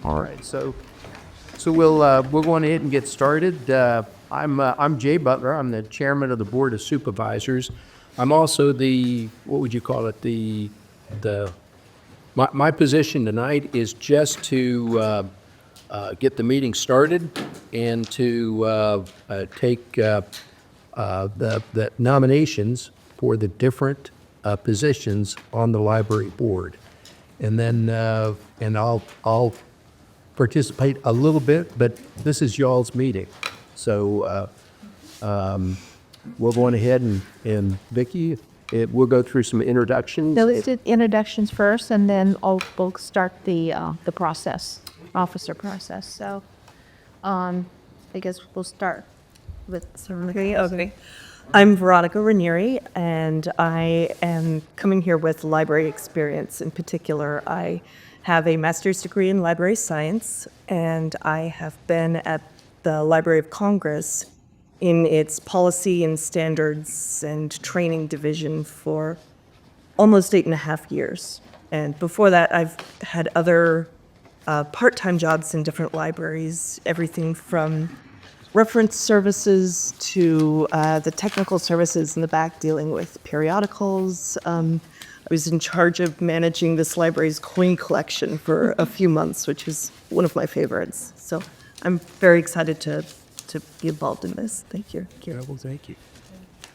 All right, so we'll go on ahead and get started. I'm Jay Butler. I'm the chairman of the Board of Supervisors. I'm also the, what would you call it, my position tonight is just to get the meeting started and to take the nominations for the different positions on the library board. And then, and I'll participate a little bit, but this is y'all's meeting. So we'll go on ahead and Vicki, we'll go through some introductions. So let's do introductions first, and then we'll start the process, officer process. So I guess we'll start with some. Okay. I'm Veronica Ranieri, and I am coming here with library experience. In particular, I have a master's degree in library science, and I have been at the Library of Congress in its policy and standards and training division for almost 8.5 years. And before that, I've had other part-time jobs in different libraries, everything from reference services to the technical services in the back dealing with periodicals. I was in charge of managing this library's coin collection for a few months, which is one of my favorites. So I'm very excited to be involved in this. Thank you. Well, thank you.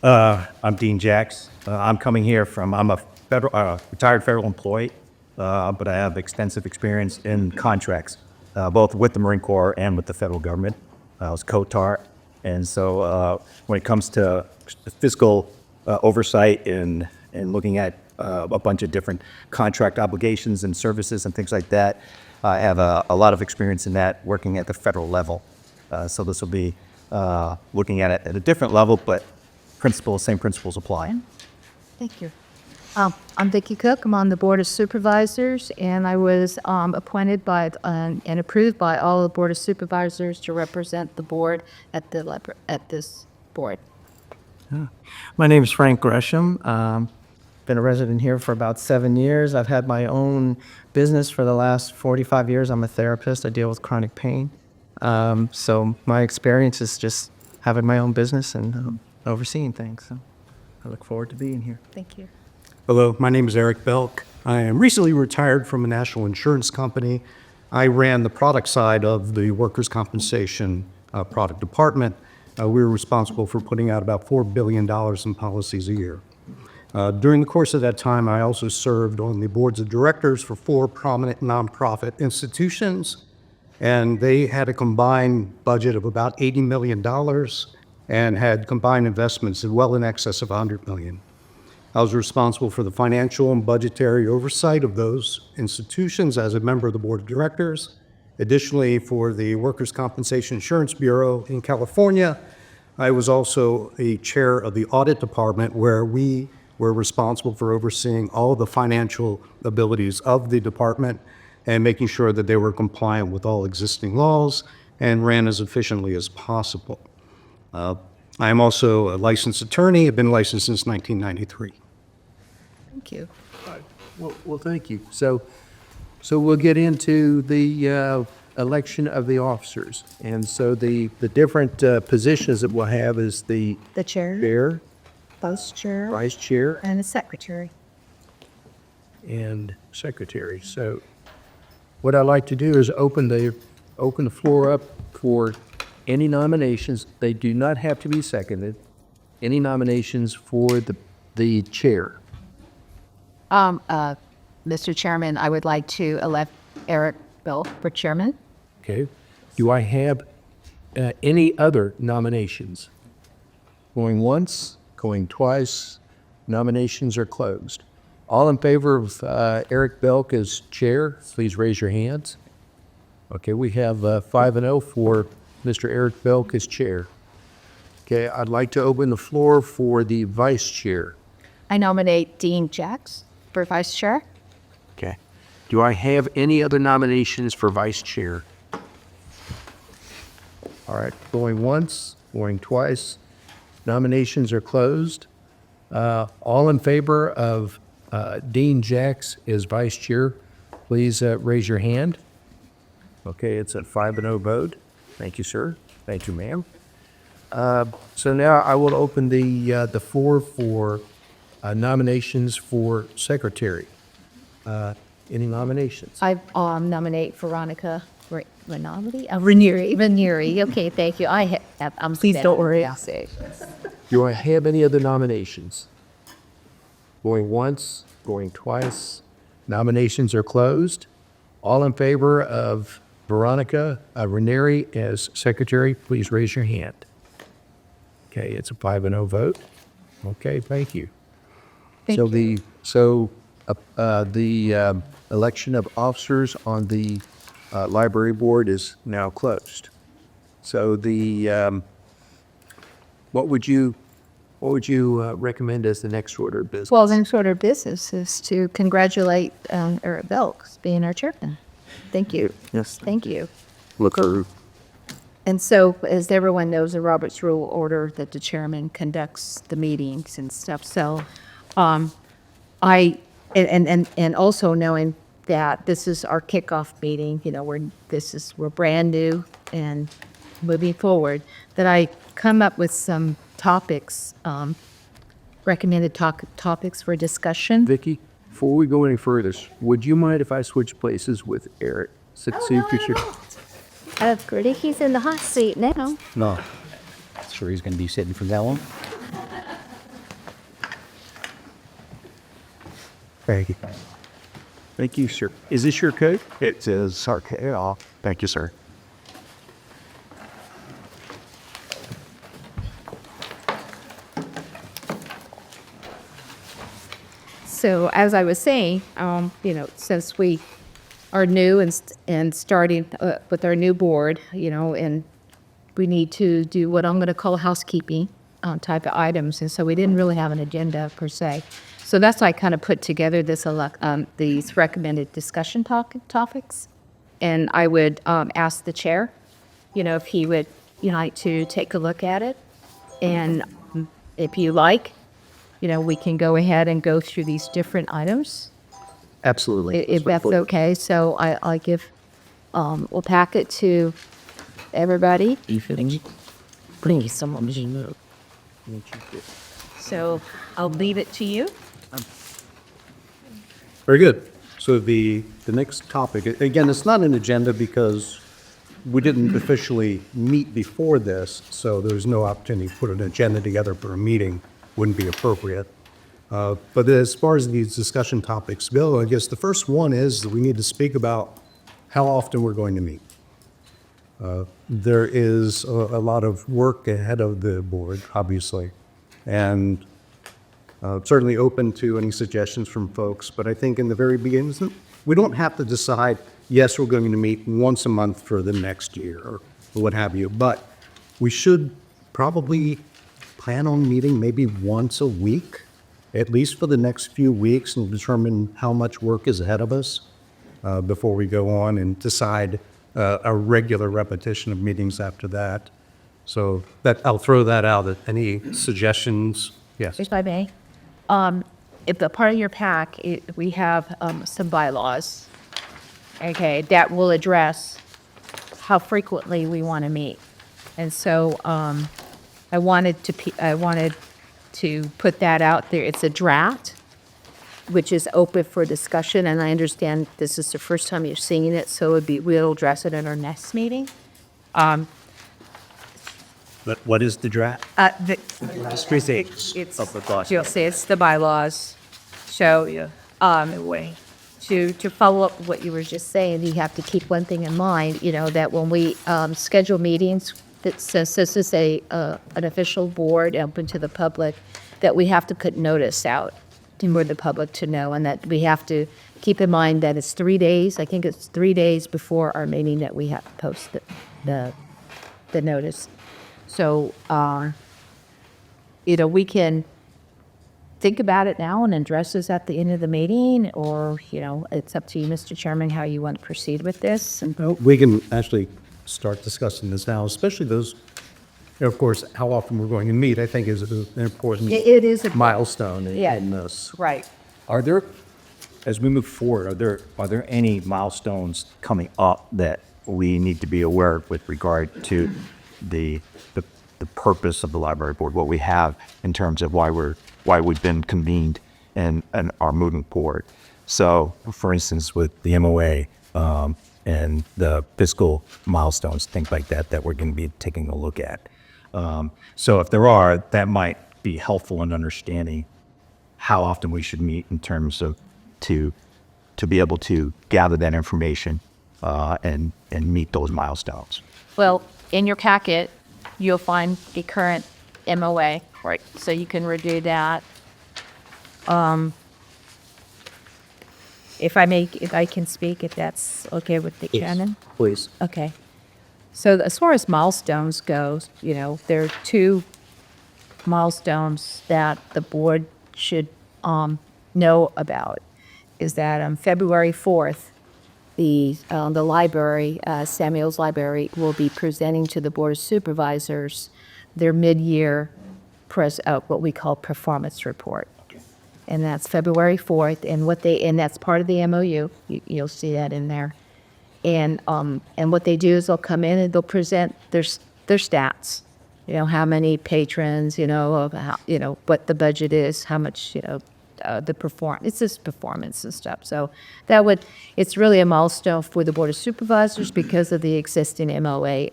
I'm Dean Jacks. I'm coming here I'm a retired federal employee, but I have extensive experience in contracts, both with the Marine Corps and with the federal government. I was COTAR, and so when it comes to fiscal oversight and looking at a bunch of different contract obligations and services and things like that, I have a lot of experience in that, working at the federal level. So this will be looking at it at a different level, but same principles apply. Thank you. I'm Vicki Cook. I'm on the Board of Supervisors, and I was appointed by and approved by all the Board of Supervisors to represent the board at this board. My name is Frank Gresham. Been a resident here for about 7 years. I've had my own business for the last 45 years. I'm a therapist. I deal with chronic pain. So my experience is just having my own business and overseeing things. So I look forward to being here. Thank you. Hello, my name is Eric Belk. I am recently retired from a national insurance company. I ran the product side of the workers' compensation product department. We were responsible for putting out about $4 billion in policies a year. During the course of that time, I also served on the boards of directors for 4 prominent nonprofit institutions, and they had a combined budget of about $80 million and had combined investments well in excess of $100 million. I was responsible for the financial and budgetary oversight of those institutions as a member of the board of directors. Additionally, for the Workers' Compensation Insurance Bureau in California, I was also a chair of the audit department, where we were responsible for overseeing all the financial abilities of the department and making sure that they were compliant with all existing laws and ran as efficiently as possible. I am also a licensed attorney. I've been licensed since 1993. Thank you. Well, thank you. So we'll get into the election of the officers. And so the different positions that we'll have is the chair, chair, vice chair, vice chair, and the secretary. and secretary. So what I'd like to do is open the floor up for any nominations. They do not have to be seconded. Any nominations for the chair? Mr. Chairman, I would like to elect Eric Bell for chairman. Okay. Do I have any other nominations? Going once, going twice, nominations are closed. All in favor of Eric Belk as chair, please raise your hands. Okay, we have 5-0 for Mr. Eric Belk as chair. Okay, I'd like to open the floor for the vice chair. I nominate Dean Jacks for vice chair. Okay. Do I have any other nominations for vice chair? All right, going once, going twice. Nominations are closed. All in favor of Dean Jacks as vice chair, please raise your hand. Okay, it's a 5-0 vote. Thank you, sir. Thank you, ma'am. So now I will open the floor for nominations for secretary. Any nominations? I nominate Veronica Ranieri. Okay, thank you. Please don't worry. Do I have any other nominations? Going once, going twice. Nominations are closed. All in favor of Veronica Ranieri as secretary, please raise your hand. Okay, it's a 5-0 vote. Okay, thank you. So the election of officers on the library board is now closed. So what would you recommend as the next order of business? Well, the next order of business is to congratulate Eric Belk being our chairman. Thank you. Yes. Thank you. Look through. And so, as everyone knows, the Robert's Rule order that the chairman conducts the meetings and stuff. So, and also knowing that this is our kickoff meeting, you know, we're brand new and moving forward, that I come up with some topics, recommended topics for discussion. Vicki, before we go any further, would you mind if I switch places with Eric? Of course, he's in the hot seat now. No. Sure he's going to be sitting for that long? Thank you. Thank you, sir. Is this your coat? It is okay. Thank you, sir. So as I was saying, you know, since we are new and starting with our new board, you know, and we need to do what I'm going to call housekeeping type of items, and so we didn't really have an agenda per se. So that's why I kind of put together these recommended discussion topics, and I would ask the chair, you know, if he would like to take a look at it, and if you like, you know, we can go ahead and go through these different items. Absolutely. If that's okay. So I give, we'll pack it to everybody. Please, someone move. So I'll leave it to you. Very good. So the next topic, again, it's not an agenda because we didn't officially meet before this, so there's no opportunity to put an agenda together for a meeting. Wouldn't be appropriate. But as far as these discussion topics go, I guess the first one is that we need to speak about how often we're going to meet. There is a lot of work ahead of the board, obviously, and certainly open to any suggestions from folks. But I think in the very beginning, we don't have to decide, yes, we're going to meet once a month for the next year or what have you. But we should probably plan on meeting maybe once a week, at least for the next few weeks, and determine how much work is ahead of us before we go on and decide a regular repetition of meetings after that. So that I'll throw that out. Any suggestions? Yes. If I may. If the part of your pack, we have some bylaws, okay, that will address how frequently we want to meet. And so I wanted to put that out there. It's a draft, which is open for discussion, and I understand this is the first time you're seeing it, so we'll address it in our next meeting. But what is the draft? It's, Of the bylaws. you'll see, it's the bylaws. So, to follow up what you were just saying, you have to keep one thing in mind, you know, that when we schedule meetings, that since this is an official board open to the public, that we have to put notice out for the public to know, and that we have to keep in mind that it's 3 days. I think it's 3 days before our meeting that we have to post the notice. So, you know, we can think about it now and address this at the end of the meeting, or, you know, it's up to you, Mr. Chairman, how you want to proceed with this. And We can actually start discussing this now, especially those, you know, of course, how often we're going to meet, I think is an important. it is a Milestone Yeah. in this. right. Are there, as we move forward, are there any milestones coming up that we need to be aware with regard to the purpose of the library board, what we have in terms of why we've been convened and are moving forward. So, for instance, with the MOA and the fiscal milestones, things like that, that we're going to be taking a look at. So if there are, that might be helpful in understanding how often we should meet in terms of to be able to gather that information and meet those milestones. Well, in your packet, you'll find the current MOA, right? So you can review that. If I can speak, if that's okay with the chairman? Please. Okay. So as far as milestones goes, there are 2 milestones that the board should know about. Is that on February 4th, the library, Samuel's Library, will be presenting to the Board of Supervisors their mid-year what we call performance report. And that's February 4th, and that's part of the MOU. You'll see that in there. And what they do is they'll come in and they'll present their stats. How many patrons, of how, what the budget is, how much, it's just performance and stuff. So it's really a milestone for the Board of Supervisors because of the existing MOA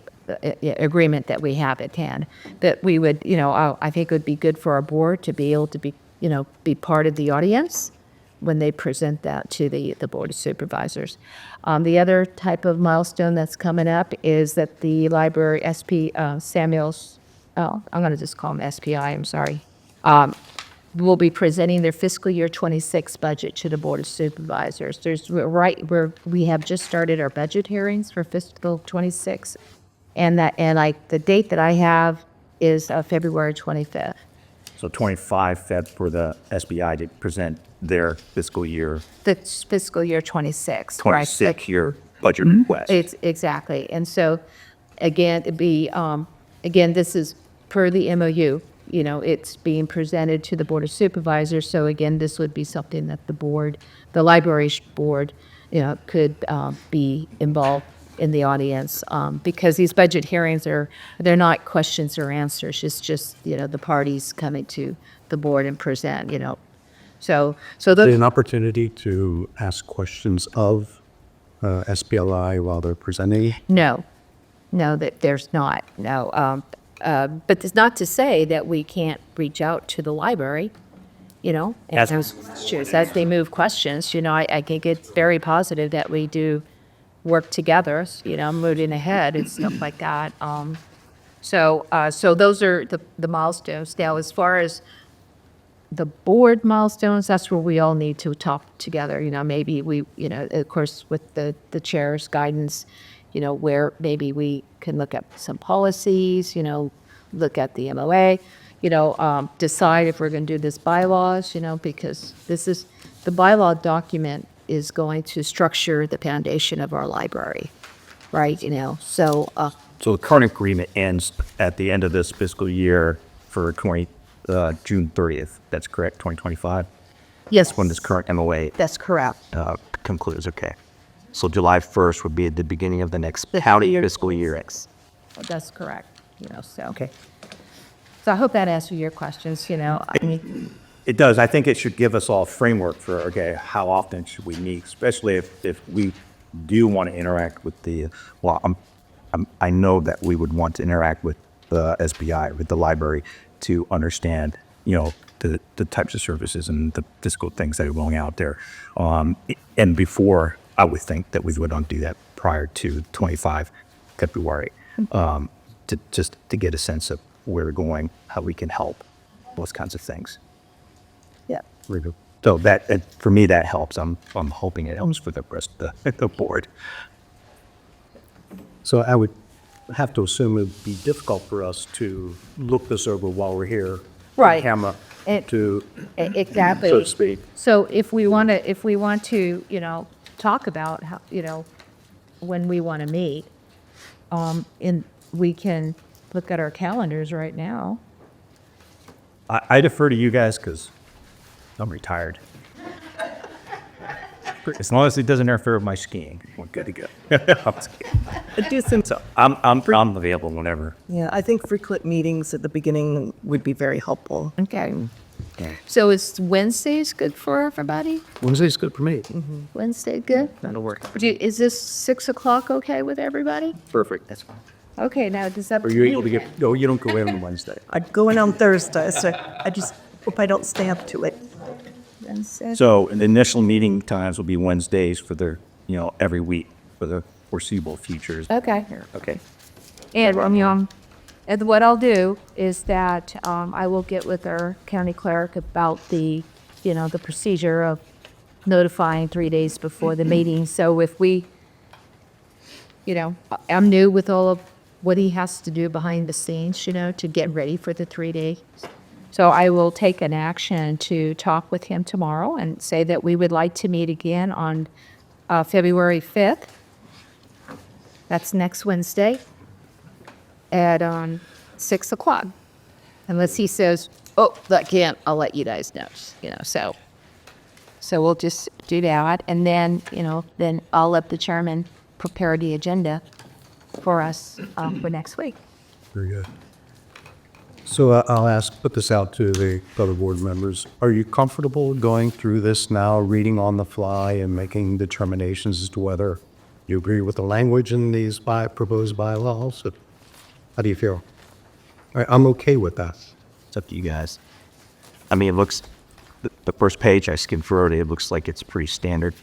agreement that we have at hand. That we would, I think it would be good for our board to be able to be part of the audience when they present that to the Board of Supervisors. The other type of milestone that's coming up is that the library Samuel's, I'm going to just call them SPI, I'm sorry, will be presenting their fiscal year 26 budget to the Board of Supervisors. We have just started our budget hearings for fiscal 26, and the date that I have is February 25th. So 25 Fed for the SBI to present their fiscal year The fiscal year 26. 26 year budget request. It's exactly. And so, again, this is per the MOU. It's being presented to the Board of Supervisors. So again, this would be something that the library board, could be involved in the audience because these budget hearings they're not questions or answers. It's just the parties coming to the board and present. So An opportunity to ask questions of SPLI while they're presenting? No, that there's not. No, but it's not to say that we can't reach out to the library, and as they move questions, I think it's very positive that we do work together, moving ahead and stuff like that. So those are the milestones. Now, as far as the board milestones, that's where we all need to talk together. Maybe we, of course, with the chair's guidance, where maybe we can look at some policies, look at the MOA, decide if we're going to do this bylaws, because the bylaw document is going to structure the foundation of our library, right? So So the current agreement ends at the end of this fiscal year for June 30th. That's correct, 2025? yes, When this current MOA that's correct. concludes, okay. So July 1st would be at the beginning of the next county fiscal year. That's correct. So okay. So I hope that answers your questions. It does. I think it should give us all a framework for, okay, how often should we meet, especially if we do want to interact with I know that we would want to interact with the SBI, with the library, to understand, the types of services and the physical things that are going out there. And before, I would think that we would not do that prior to 25 February, to get a sense of where we're going, how we can help, those kinds of things. Yeah. So for me, that helps. I'm hoping it helps for the rest of the board. So I would have to assume it would be difficult for us to look this over while we're here. Right. On camera, Exactly. so to speak. So if we want to, talk about how, when we want to meet, we can look at our calendars right now. I defer to you guys because I'm retired. As long as it doesn't interfere with my skiing, we're good to go. Do some, So I'm available whenever. yeah, I think frequent meetings at the beginning would be very helpful. Okay. So is Wednesdays good for everybody? Wednesday's good for me. Wednesday good? That'll work. Is this 6 o'clock okay with everybody? Perfect. That's fine. Okay, now does that? Are you able to get, no, you don't go in on Wednesday. I'd go in on Thursday, so I just hope I don't stay up to it. Wednesday? So the initial meeting times will be Wednesdays for the, every week for the foreseeable futures. Okay. Okay. And and what I'll do is that I will get with our county clerk about the procedure of notifying 3 days before the meeting. So if we, I'm new with all of what he has to do behind the scenes, to get ready for the 3 days. So I will take an action to talk with him tomorrow and say that we would like to meet again on February 5th. That's next Wednesday at 6 o'clock. Unless he says, oh, I can't, I'll let you guys know, So we'll just do that. And then, then I'll let the chairman prepare the agenda for us for next week. Very good. So I'll put this out to the other board members. Are you comfortable going through this now, reading on the fly and making determinations as to whether you agree with the language in these proposed bylaws? How do you feel? All right, I'm okay with that. It's up to you guys. I mean, it looks, the first page I skimmed through it looks like it's pretty standard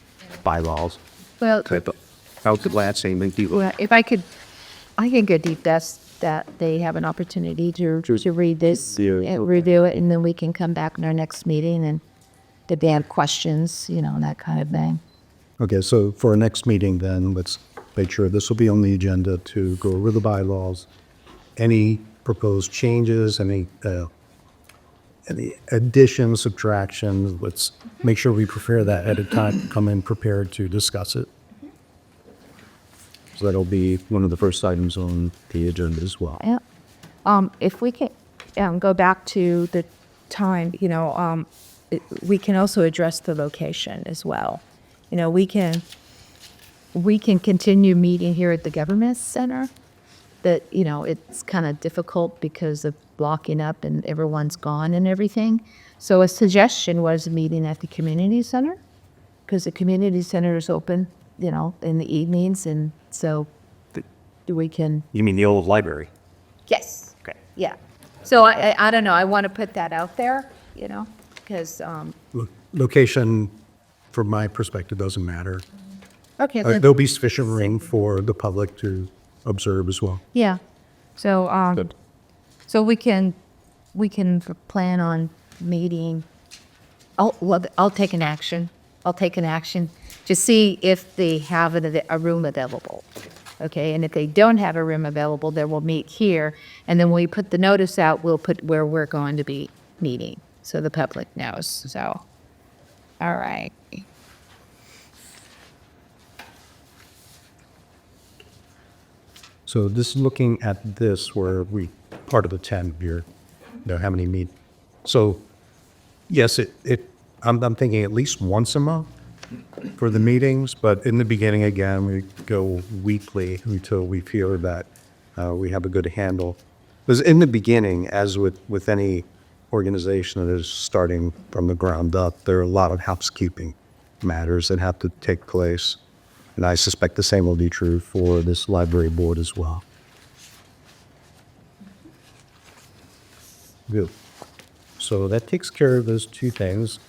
bylaws. Well, How's the last thing? if I can get deep, that they have an opportunity to read this, and review it, and then we can come back in our next meeting and if they have questions, that kind of thing. Okay, so for our next meeting then, let's make sure this will be on the agenda to go over the bylaws. Any proposed changes, any additions, subtractions, let's make sure we prepare that at a time, come in prepared to discuss it. So that'll be one of the first items on the agenda as well. Yeah. If we can go back to the time, we can also address the location as well. We can continue meeting here at the government center. That it's kind of difficult because of blocking up and everyone's gone and everything. So a suggestion was a meeting at the community center, because the community center is open, in the evenings, and so we can. You mean the old library? Yes. Okay. Yeah. So I don't know. I want to put that out there, because Location, from my perspective, doesn't matter. okay. There'll be sufficient room for the public to observe as well. Yeah. So so we can plan on meeting. I'll take an action. I'll take an action to see if they have a room available. Okay, and if they don't have a room available, then we'll meet here, and then when we put the notice out, we'll put where we're going to be meeting, so the public knows. So, all right. So this is looking at this where part of the 10 here, how many meet. So yes, I'm thinking at least once a month for the meetings, but in the beginning, again, we go weekly until we feel that we have a good handle. Because in the beginning, as with any organization that is starting from the ground up, there are a lot of housekeeping matters that have to take place. And I suspect the same will be true for this library board as well. Good. So that takes care of those two things.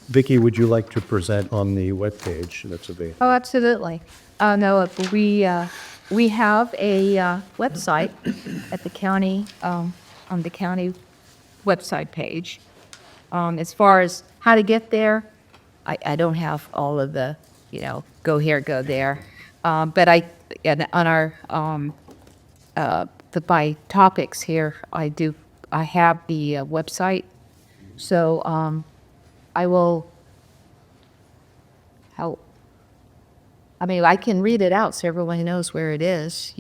Vicki, would you like to present on the webpage that's available? Oh, absolutely. No, we have a website at the county, on the county website page. As far as how to get there, I don't have all of the, go here, go there. But on our, by topics here, I have the website. So I will, I can read it out so everyone knows where it is,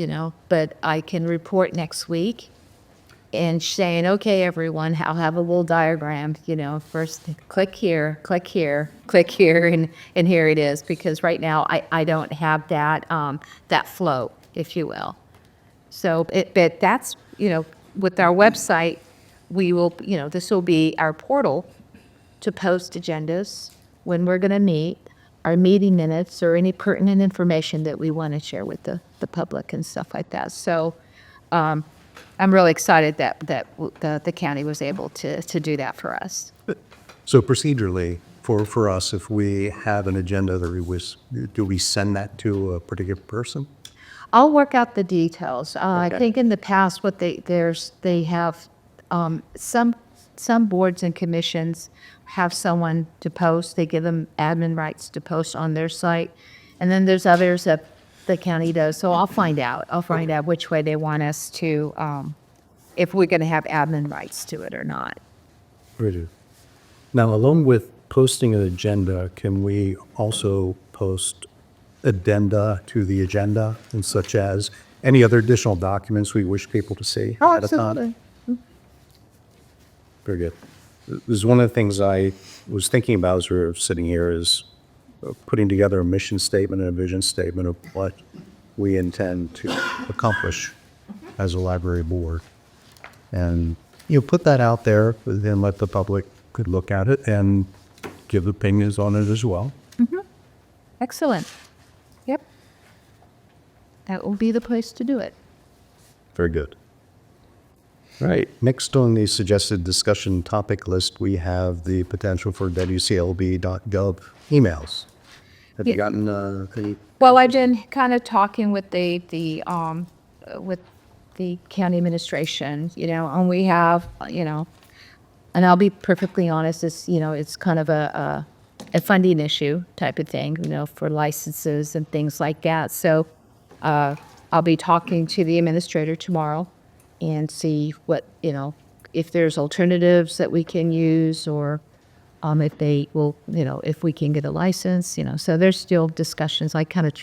but I can report next week. and saying, okay, everyone, I'll have a little diagram, first click here, click here, click here, and here it is. Because right now I don't have that, that flow, if you will. So, but that's, with our website, we will, this will be our portal to post agendas, when we're going to meet, our meeting minutes, or any pertinent information that we want to share with the public and stuff like that. So I'm really excited that the county was able to do that for us. So procedurally, for us, if we have an agenda that we wish, do we send that to a particular person? I'll work out the details. I think in the past, what they have some boards and commissions have someone to post. They give them admin rights to post on their site, and then there's others that the county does. So I'll find out. I'll find out which way they want us to, if we're going to have admin rights to it or not. Very. Now, along with posting an agenda, can we also post addenda to the agenda, and such as any other additional documents we wish people to see at a time? Very good. This is one of the things I was thinking about as we were sitting here, is putting together a mission statement and a vision statement of what we intend to accomplish as a library board. And, put that out there, then let the public could look at it and give opinions on it as well. Excellent. Yep. That will be the place to do it. Very good. Right. Next on the suggested discussion topic list, we have the potential for WCLB.gov emails. Have you gotten any? Well, I've been kind of talking with the county administration, and we have, and I'll be perfectly honest, it's kind of a funding issue type of thing, for licenses and things like that. So I'll be talking to the administrator tomorrow and see what, if there's alternatives that we can use, or if they will, if we can get a license, So there's still discussions. I kind of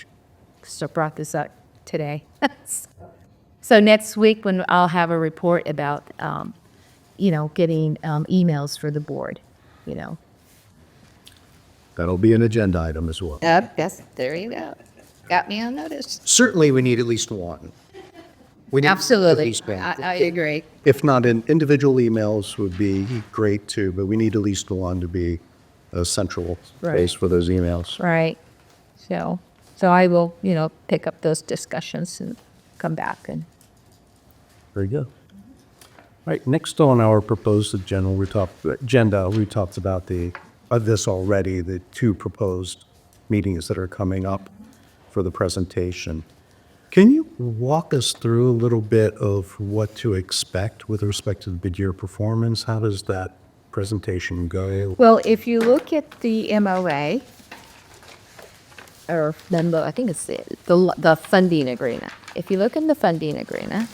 brought this up today. So next week, when I'll have a report about, getting emails for the board, That'll be an agenda item as well. Yes, there you go. Got me on notice. Certainly, we need at least one. We need at Absolutely. least one. I agree. If not, individual emails would be great too, but we need at least one to be a central space for those emails. Right. So I will, pick up those discussions and come back and. Very good. Right, next on our proposed agenda, we talked about this already, the two proposed meetings that are coming up for the presentation. Can you walk us through a little bit of what to expect with respect to the mid-year performance? How does that presentation go? Well, if you look at the MOA, or I think it's the funding agreement. If you look in the funding agreement,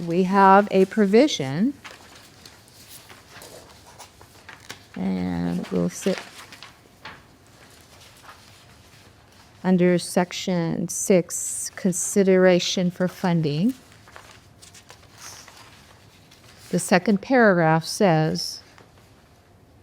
we have a provision, and we'll sit under section 6, consideration for funding. The second paragraph says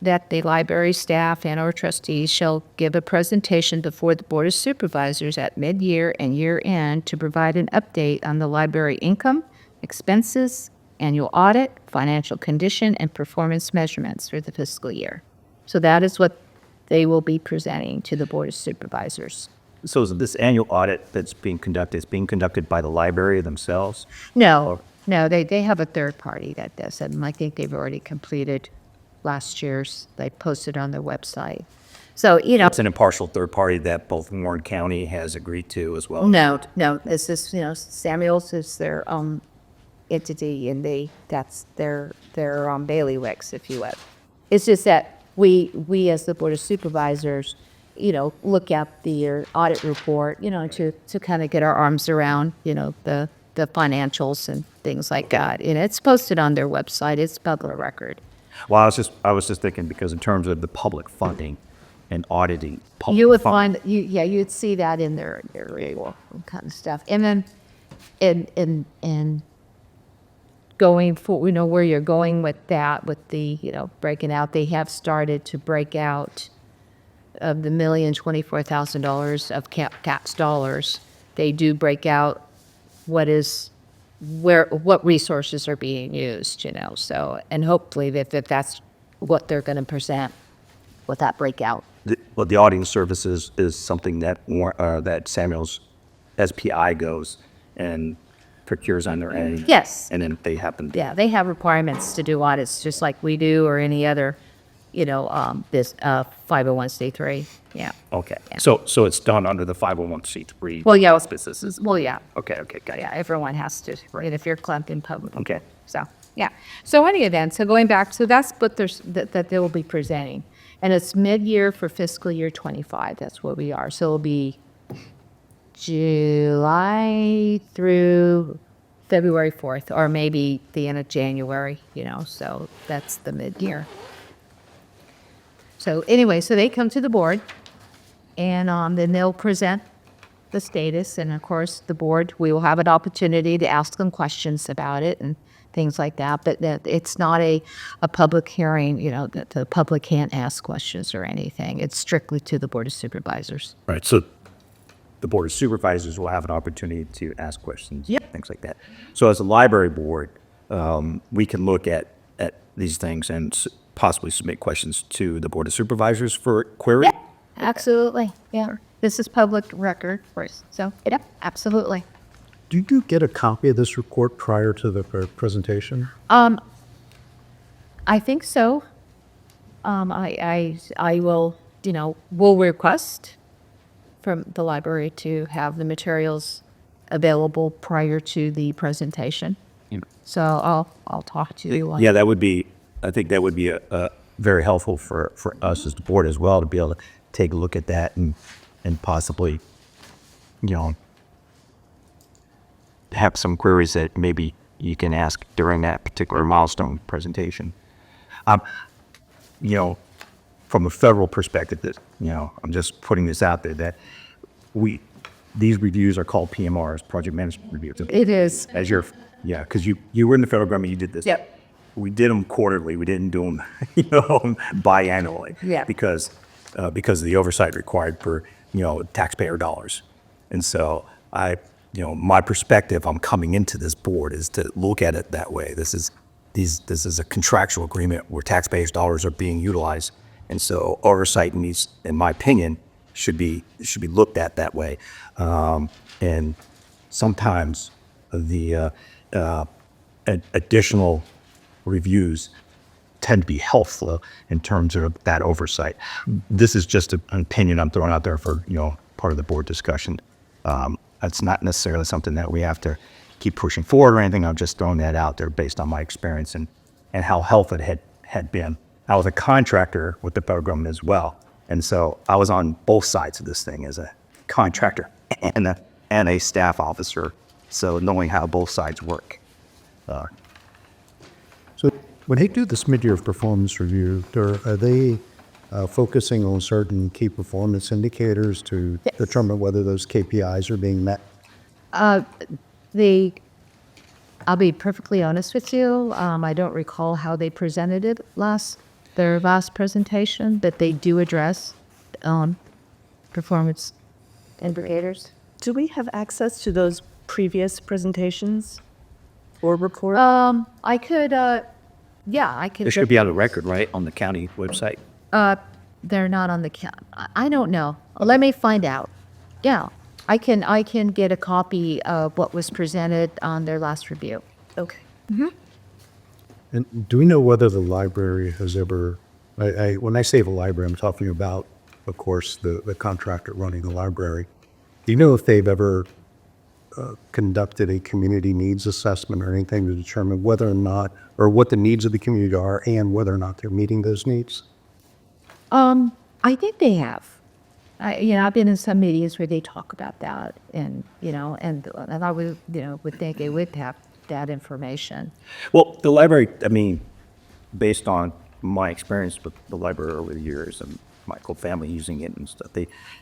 that the library staff and/or trustees shall give a presentation before the Board of Supervisors at mid-year and year-end to provide an update on the library income, expenses, annual audit, financial condition, and performance measurements for the fiscal year. So that is what they will be presenting to the Board of Supervisors. So is this annual audit that's being conducted, is being conducted by the library themselves? No, they have a third party that does it, and I think they've already completed last year's. They posted on their website. So, It's an impartial third party that both Warren County has agreed to as well. No, it's just, Samuel's is their own entity, and that's their bailiwicks, if you will. It's just that we as the Board of Supervisors, look at the audit report, to kind of get our arms around, the financials and things like that. And it's posted on their website. It's public record. Well, I was just thinking, because in terms of the public funding and auditing public You would funding, find, you'd see that in their annual kind of stuff. And then, and going for, where you're going with that, with the, breaking out, they have started to break out of the $1,024,000 of tax dollars. They do break out what resources are being used, so, and hopefully if that's what they're going to present with that breakout. Well, the auditing services is something that that Samuel's SPI goes and procures on their end. Yes. And then they happen. Yeah, they have requirements to do audits just like we do or any other, this 501c3. Yeah. Okay. Yeah. So it's done under the 501c3. Well, yeah. auspices. Well, yeah. Okay, got it. Yeah, everyone has to, right, if you're clamping public. Okay. So, yeah. So any event, so going back, so that's what that they will be presenting. And it's mid-year for fiscal year 25. That's what we are. So it'll be July through February 4th, or maybe the end of January, so that's the mid-year. So anyway, so they come to the board, and then they'll present the status, and of course, the board, we will have an opportunity to ask them questions about it and things like that, but it's not a public hearing, that the public can't ask questions or anything. It's strictly to the Board of Supervisors. Right, so the Board of Supervisors will have an opportunity to ask questions, things like that. So as a library board, we can look at these things and possibly submit questions to the Board of Supervisors for query? Yeah, absolutely, yeah. This is public record, so, yeah, absolutely. Do you get a copy of this report prior to the presentation? I think so. I will, will request from the library to have the materials available prior to the presentation. So I'll talk to you. Yeah, I think that would be a very helpful for us as the board as well, to be able to take a look at that and possibly, have some queries that maybe you can ask during that particular milestone presentation. From a federal perspective, I'm just putting this out there that these reviews are called PMRs, project management reviews. It is. Because you were in the federal government, you did this. Yep. We did them quarterly. We didn't do them, biannually. Yeah. Because of the oversight required for, taxpayer dollars. And so my perspective, I'm coming into this board is to look at it that way. This is a contractual agreement where taxpayers' dollars are being utilized. And so oversight needs, in my opinion, should be looked at that way. And sometimes the additional reviews tend to be helpful in terms of that oversight. This is just an opinion I'm throwing out there for, part of the board discussion. It's not necessarily something that we have to keep pushing forward or anything. I'm just throwing that out there based on my experience and how helpful it had been. I was a contractor with the federal government as well. And so I was on both sides of this thing as a contractor and a staff officer. So knowing how both sides work. So when they do this mid-year performance review, are they focusing on certain key performance indicators to determine whether those KPIs are being met? I'll be perfectly honest with you. I don't recall how they presented it their last presentation, but they do address performance indicators. Do we have access to those previous presentations or reports? I could, I could. It should be on the record, right, on the county website? They're not on the I don't know. Let me find out. Yeah, I can get a copy of what was presented on their last review. Okay. And do we know whether the library has ever, when I say the library, I'm talking about, of course, the contractor running the library. Do you know if they've ever conducted a community needs assessment or anything to determine whether or not, or what the needs of the community are and whether or not they're meeting those needs? I think they have. I've been in some meetings where they talk about that, and I would think they would have that information. Well, the library, based on my experience with the library over the years and my whole family using it and stuff,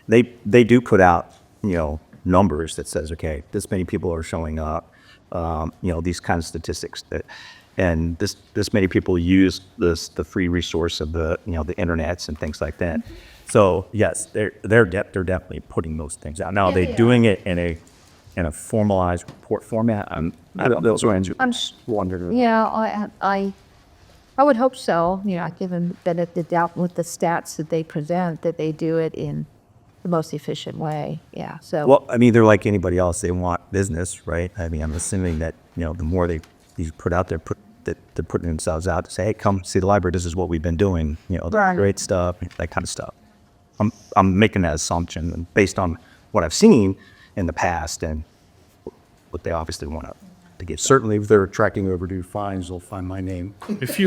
they do put out, numbers that says, okay, this many people are showing up, these kind of statistics and this many people use the free resource of the internets and things like that. So yes, they're definitely putting those things out. Now, are they doing it in a formalized report format? I'm wondering. Yeah, I would hope so. Given the benefit of the doubt with the stats that they present, that they do it in the most efficient way. Yeah. So. Well, I mean, they're like anybody else. They want business, right? I mean, I'm assuming that the more these put out there, they're putting themselves out to say, hey, come see the library. This is what we've been doing. Right. Great stuff, that kind of stuff. I'm making that assumption based on what I've seen in the past and what they obviously want to get. Certainly, if they're tracking overdue fines, they'll find my name. If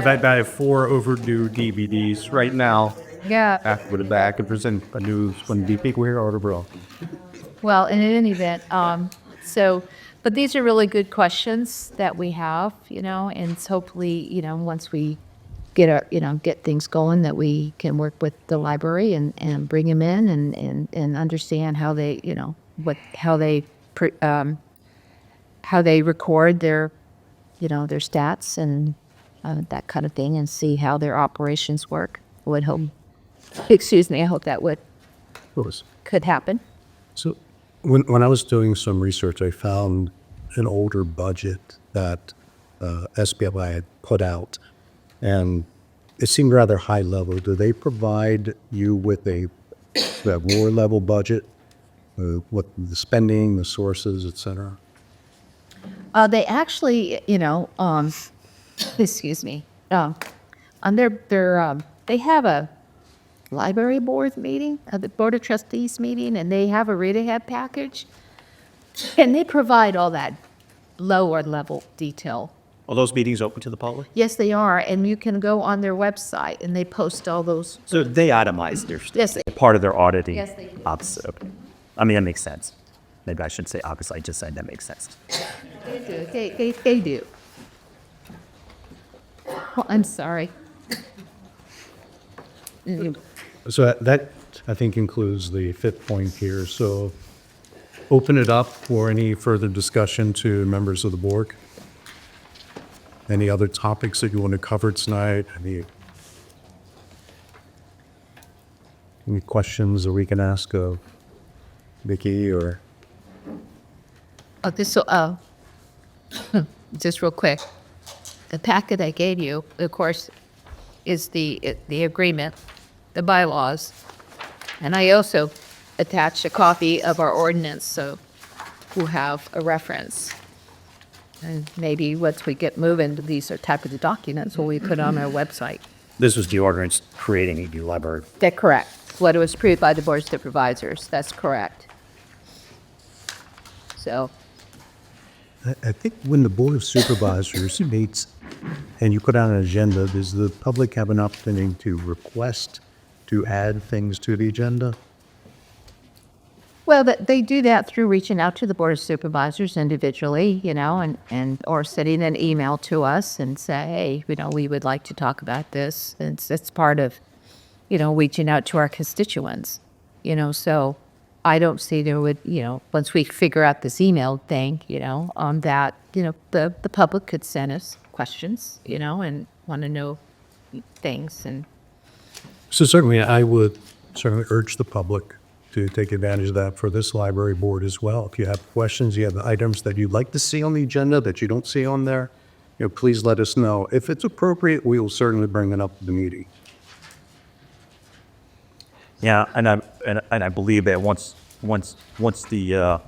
I have 4 overdue DVDs right now, Yeah. After the back, if there's a news, when the people here order bro. Well, in any event, but these are really good questions that we have, and so hopefully, once we get things going, that we can work with the library and bring them in and understand how they, how they record their, their stats and that kind of thing, and see how their operations work. I hope that could happen. So when I was doing some research, I found an older budget that SBLI had put out, and it seemed rather high level. Do they provide you with a lower level budget, what the spending, the sources, et cetera? They actually, excuse me, on they have a library board meeting, the board of trustees meeting, and they have a read ahead package, and they provide all that lower level detail. Are those meetings open to the public? Yes, they are, and you can go on their website and they post all those. So they itemize their Yes, they- part of their auditing. Yes, they do. Opposite. Okay. I mean, that makes sense. Maybe I shouldn't say obviously. I just said that makes sense. They do. They do. Well, I'm sorry. So that, I think, includes the fifth point here. So open it up for any further discussion to members of the board. Any other topics that you want to cover tonight? Any questions that we can ask of Vicki or? Just real quick. The packet I gave you, of course, is the agreement, the bylaws, and I also attached a copy of our ordinance, so we'll have a reference. And maybe once we get moving, these are type of the documents will we put on our website. This was the ordinance creating a new library. That's correct. What was approved by the Board of Supervisors, that's correct. So, I think when the Board of Supervisors meets and you put out an agenda, does the public have an opportunity to request to add things to the agenda? well, they do that through reaching out to the Board of Supervisors individually, and or sending an email to us and say, hey, we would like to talk about this. It's part of, reaching out to our constituents, so I don't see there would, once we figure out this email thing, that, the public could send us questions, and want to know things. And So certainly, I would certainly urge the public to take advantage of that for this library board as well. If you have questions, you have items that you'd like to see on the agenda that you don't see on there, please let us know. If it's appropriate, we will certainly bring it up at the meeting. Yeah, and I believe that once the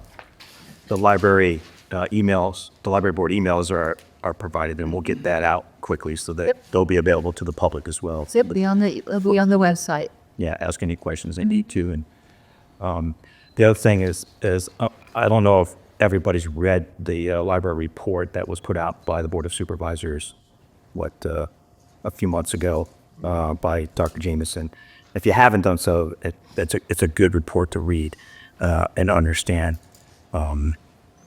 library emails, the library board emails are provided, then we'll get that out quickly so that they'll be available to the public as well. it'll be on the website. Yeah, ask any questions they need to. And the other thing is I don't know if everybody's read the library report that was put out by the Board of Supervisors, a few months ago by Dr. Jameson. If you haven't done so, it's a good report to read and understand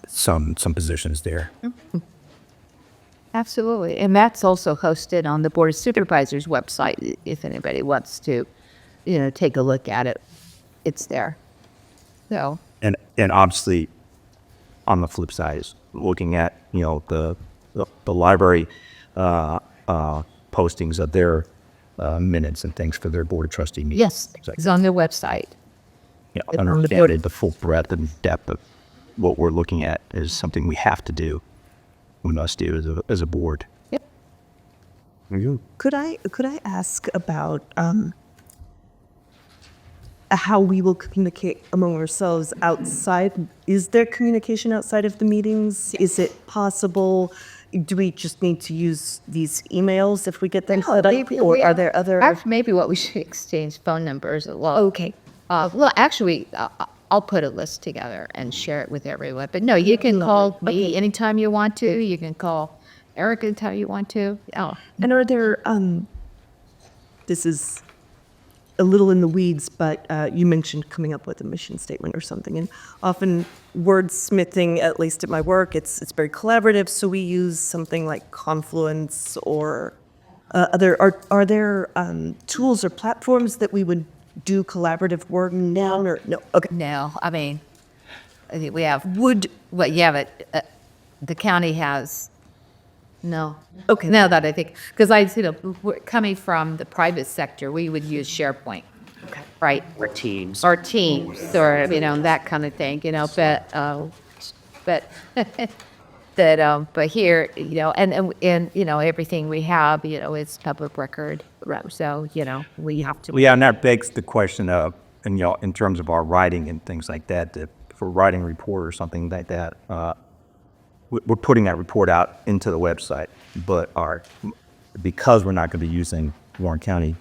some positions there. Absolutely. And that's also hosted on the Board of Supervisors website. If anybody wants to, take a look at it, it's there. So, And obviously, on the flip side is looking at, the library postings of their minutes and things for their board of trustee meetings. Yes, It's like, it's on their website. understanding the full breadth and depth of what we're looking at is something we have to do. We must do as a board. Could I ask about how we will communicate among ourselves outside? Is there communication outside of the meetings? Is it possible? Do we just need to use these emails if we get them set up, or are there other? Maybe what we should exchange phone numbers. Well, Okay. well, actually, I'll put a list together and share it with everyone. But no, you can call me anytime you want to. You can call Eric anytime you want to. Oh, And are there? This is a little in the weeds, but you mentioned coming up with a mission statement or something, and often wordsmithing, at least at my work, it's very collaborative. So we use something like Confluence or other. Are there tools or platforms that we would do collaborative work down, or no? Okay. no, I mean, I think we have but the county has. No. Okay. Now that I think, because coming from the private sector, we would use SharePoint. Okay. Right. Or Teams. Or Teams, or, that kind of thing, but but here, and everything we have, it's public record. So, we have to. Well, yeah, and that begs the question of, and in terms of our writing and things like that, for writing a report or something like that, we're putting that report out into the website, but because we're not going to be using Warren County,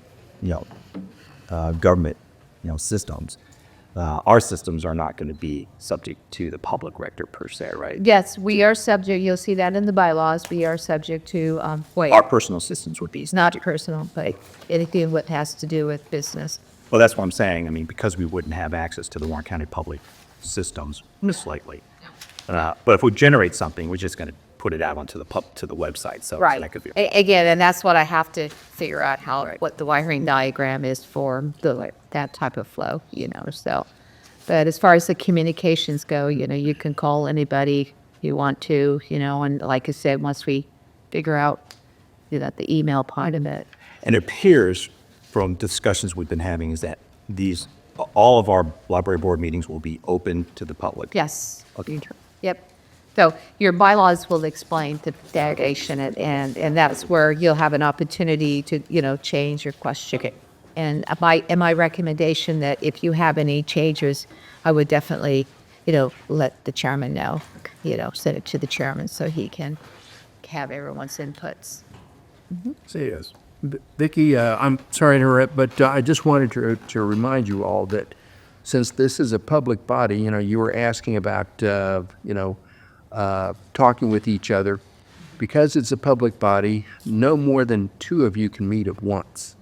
government, systems, our systems are not going to be subject to the public record per se, right? Yes, we are subject, you'll see that in the bylaws, we are subject to FOIA. Our personal systems would be. It's not personal, but anything what has to do with business. Well, that's what I'm saying. I mean, because we wouldn't have access to the Warren County public systems, most likely. But if we generate something, we're just going to put it out onto the website. So Right. that could be. Again, and that's what I have to figure out what the wiring diagram is for that type of flow, so. But as far as the communications go, you can call anybody you want to, and like I said, once we figure out the email part of it. And it appears from discussions we've been having is that all of our library board meetings will be open to the public. Yes. Okay. Yep. So your bylaws will explain the delegation, and that's where you'll have an opportunity to, change your question. And my recommendation that if you have any changes, I would definitely, let the chairman know, send it to the chairman so he can have everyone's inputs. Yes. Vicki, I'm sorry to interrupt, but I just wanted to remind you all that since this is a public body, you were asking about, talking with each other. Because it's a public body, no more than 2 of you can meet at once.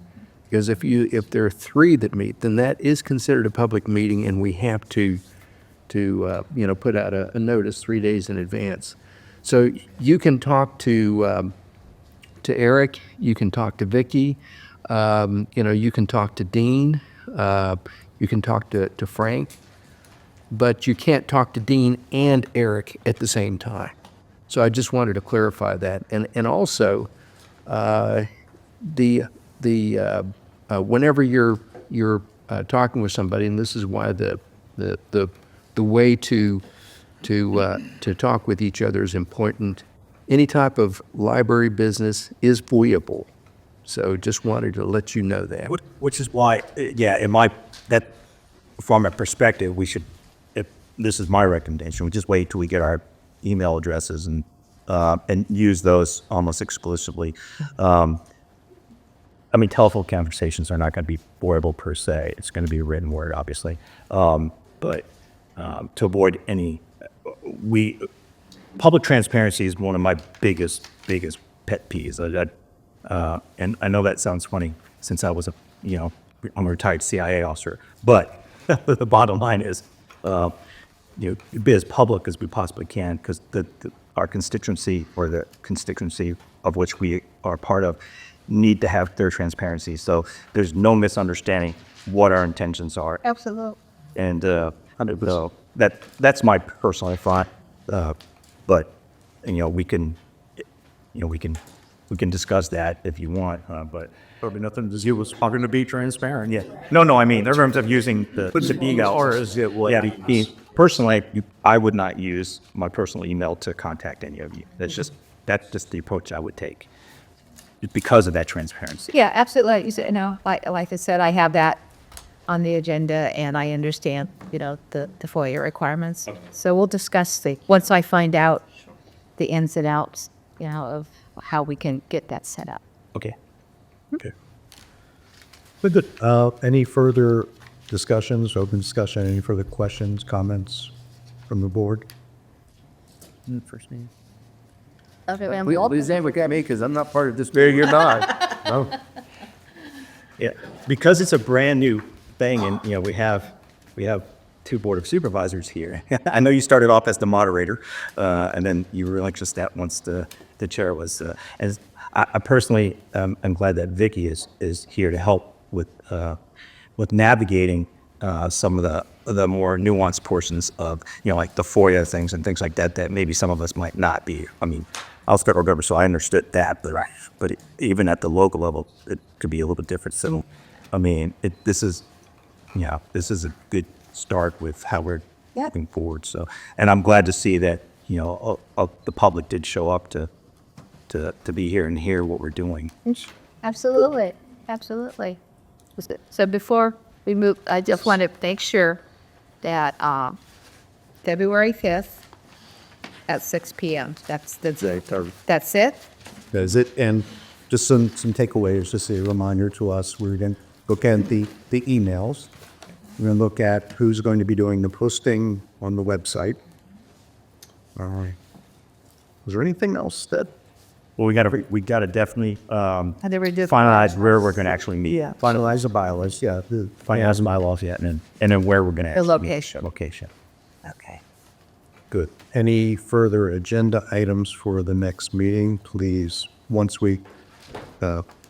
Because if there are 3 that meet, then that is considered a public meeting, and we have to put out a notice 3 days in advance. So you can talk to Eric, you can talk to Vicki, you can talk to Dean, you can talk to Frank, but you can't talk to Dean and Eric at the same time. So I just wanted to clarify that, and also whenever you're talking with somebody, and this is why the way to talk with each other is important. Any type of library business is FOIA-able. So just wanted to let you know that. Which is why, from a perspective, we should, if this is my recommendation, we just wait till we get our email addresses and use those almost exclusively. Telephone conversations are not going to be FOIA-able per se. It's going to be a written word, obviously. But to avoid any, public transparency is one of my biggest pet peeves. And I know that sounds funny since I'm a retired CIA officer, but the bottom line is, be as public as we possibly can, because our constituency, or the constituency of which we are part of, need to have their transparency. So there's no misunderstanding what our intentions are. Absolutely. And so that's my personal thought. But, we can, we can discuss that if you want, but. Probably nothing to do with talking to be transparent. Yeah. No, I mean, in terms of using the email. Or is it what? Yeah, personally, I would not use my personal email to contact any of you. That's just the approach I would take because of that transparency. Yeah, absolutely. Like you said, like I said, I have that on the agenda, and I understand, the FOIA requirements. So we'll discuss once I find out the ins and outs, of how we can get that set up. Okay. Okay. But good. Any further discussions, open discussion, any further questions, comments from the board? First name. Please ain't look at me because I'm not part of this. You're not. No. Yeah, because it's a brand new thing, and we have two Board of Supervisors here. I know you started off as the moderator, and then you relinquished that once the chair was. And I personally am glad that Vicky is here to help with navigating some of the more nuanced portions of like the FOIA things and things like that maybe some of us might not be. I mean, I was federal government, so I understood that, but even at the local level, it could be a little bit different. So, I mean, this is a good start with how we're moving forward. So, and I'm glad to see that the public did show up to be here and hear what we're doing. Absolutely. So before we move, I just want to make sure that February 5th at 6 p.m. That's it? That is it. And just some takeaways, just a reminder to us, we're going to look at the emails. We're going to look at who's going to be doing the posting on the website. All right. Was there anything else that? Well, we got to definitely redo finalize where we're going to actually meet. Yeah. Finalize the bylaws, yeah. Finalize the bylaws yet, and then where we're going to actually location. meet. Location. Okay. Good. Any further agenda items for the next meeting, please? Once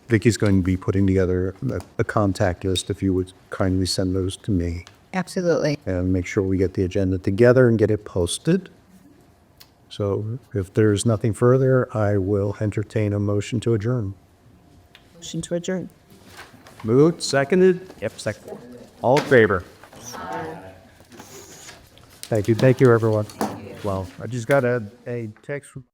Vicky's going to be putting together a contact list, if you would kindly send those to me. Absolutely. And make sure we get the agenda together and get it posted. So if there's nothing further, I will entertain a motion to adjourn. Motion to adjourn. Moved, seconded. Yep, second. All in favor? Thank you, everyone. Well, I just got a text from